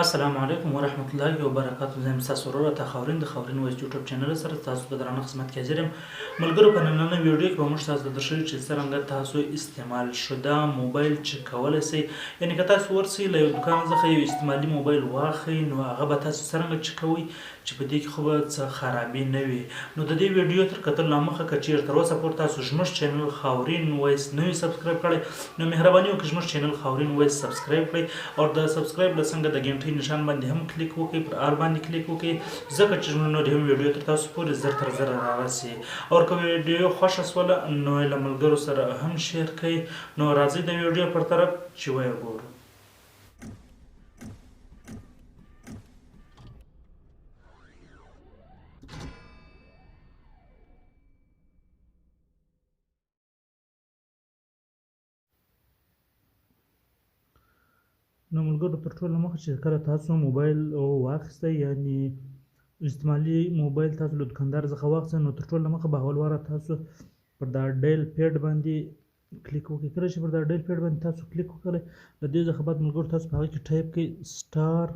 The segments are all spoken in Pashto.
السلام علیکم ورحمت الله وبرکاته. زه یم ستاسو ورور عطا خاورین د خاورین وایس یوټیوب چینل سره تاسو په درنه خدمت کې حاضر یم. ملګرو، په نننۍ ویډیو کې به موږ تاسو ته درښیو چې څرنګه تاسو استعمال شده موبایل چک کولی شئ. یعنې که تاسو ورسئ له یو دوکان څخه یو استعمالي موبایل واخلئ، نو هغه به تاسو څرنګه چک کوئ چې په دې کې خو به څه خرابي نه وي. نو د دې ویډیو تر کتلو مخکې که چېرته تر اوسه پورې تاسو زموږ چینل خاورین وایس نه وي سبسکرایب کړی، نو مهرباني وکړئ زموږ چینل خاورین وایس سبسکرایب کړئ او د سبسکرایب له څنګه د غنټۍ نشان باندې هم کلیک وکړئ، پر آل باندې کلیک وکړئ، ځکه چې زموږ نورې هم ویډیو تر تاسو پورې زر تر زره رارسي. او که ویډیو خوښه شوله نو له ملګرو سره هم شیر کړئ. نو راځئ د ویډیو پر طرف چې ویې ګورو. نو ملګرو، تر ټولو مخکې چې کله تاسو موبایل واخیستی، یعنې استعمالي موبایل تاسو له دوکاندار څخه واخیستی، نو تر ټولو مخکې به اول واره تاسو پر دا ډایل پیډ باندې کلیک وکړئ. کله چې پر دا ډایل پیډ باندې تاسو کلیک وکړئ، له دې څخه بعد ملګرو تاسو په هغه کې ټایپ کړئ *0*#.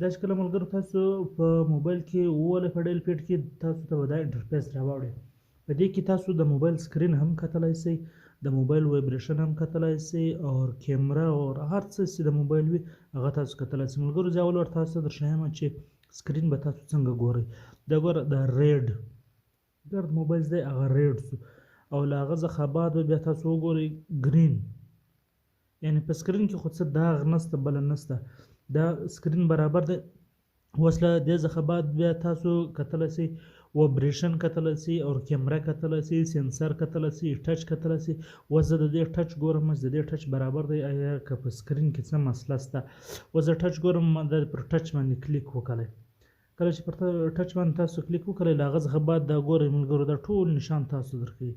دا چې کله ملګرو تاسو په موبایل کې وولئ په ډایل پیډ کې، تاسو ته به دا انټرفیس راوړي. په دې کې تاسو د موبایل سکرین هم کتلی شئ، د موبایل وایبریشن هم کتلی شئ، او کیمره او هر څه چې د موبایل وي هغه تاسو کتلی شئ. ملګرو، زه اول ورته تاسو ته درښیم چې سکرین به تاسو څنګه ګورئ. دا ګوره، دا ریډ ګرد موبایل دی، هغه ریډ شو، او له هغه څخه بعد بیا تاسو وګورئ ګرین، یعنې په سکرین کې خو څه داغ نشته بله نشته، دا سکرین برابر دی. اوس له دې څخه بعد بیا تاسو کتلی شئ وایبریشن کتلی شئ، او کیمره کتلی شئ، سینسر کتلی شئ، ټچ کتلی شئ. اوس زه د دې ټچ ګورم چې د دې ټچ برابر دی یا که په سکرین کې څه مسله شته. اوس زه ټچ ګورم، دا پر ټچ باندې کلیک وکړئ. کله چې پر ټچ باندې تاسو کلیک وکړئ، له هغه څخه بعد دا ګورئ ملګرو، دا ټول نشان تاسو درښیي.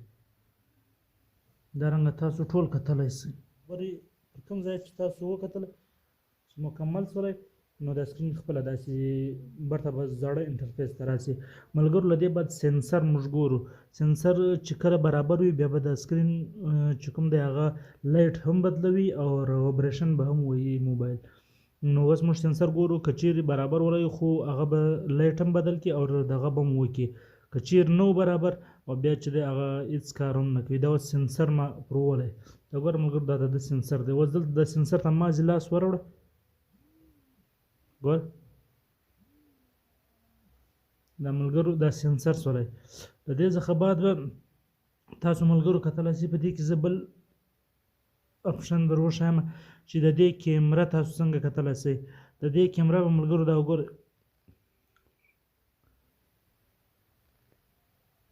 دا رنګه تاسو ټول کتلی شئ. ګورئ پر کوم ځای چې تاسو وکتل چې مکمل شولی، نو دا سکرین خپله داسې برته به زړه انټرفیس ته راسي. ملګرو، له دې بعد سینسر موږ ګورو. سینسر چې کله برابر وي، بیا به د سکرین چې کوم دی هغه لایټ هم بدلوي او وایبریشن به هم وهي موبایل. نو اوس موږ سینسر ګورو، که چیرې برابر ولري خو هغه به لایټ هم بدل کړي او دغه به هم وکړي. که چیرې نه و برابر او بیا چې دی هغه هېڅ کار هم نه کوي. دا اوس سینسر ما پر وولی. دا ګوره ملګرو، دا د سینسر دی. اوس دلته د سینسر ته مازې لاس وروړه، ګور دا ملګرو دا سینسر شولی. د دې څخه بعد به تاسو ملګرو کتلی شئ، په دې کې زه بل اپشن در وښیم چې د دې کیمره تاسو څنګه کتلی شئ. د دې کیمره به ملګرو دا وګورئ،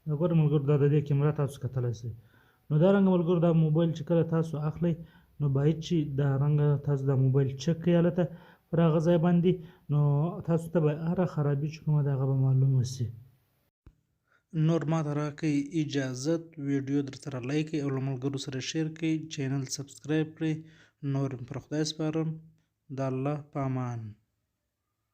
دا ګوره ملګرو، دا د دې کیمره تاسو کتلی شئ. نو دا رنګه ملګرو، دا موبایل چې کله تاسو اخلئ، نو باید چې دا رنګه تاسو دا موبایل چک کړئ هلته پر هغه ځای باندې، نو تاسو ته به هره خرابي چې کومه ده هغه به معلومه شي. نور ما ته راکړئ اجازت، ویډیو در سره لایک کړئ او له ملګرو سره شیر کړئ، چینل سبسکرایب کړئ. نور پر خدای سپارم. د الله په امان.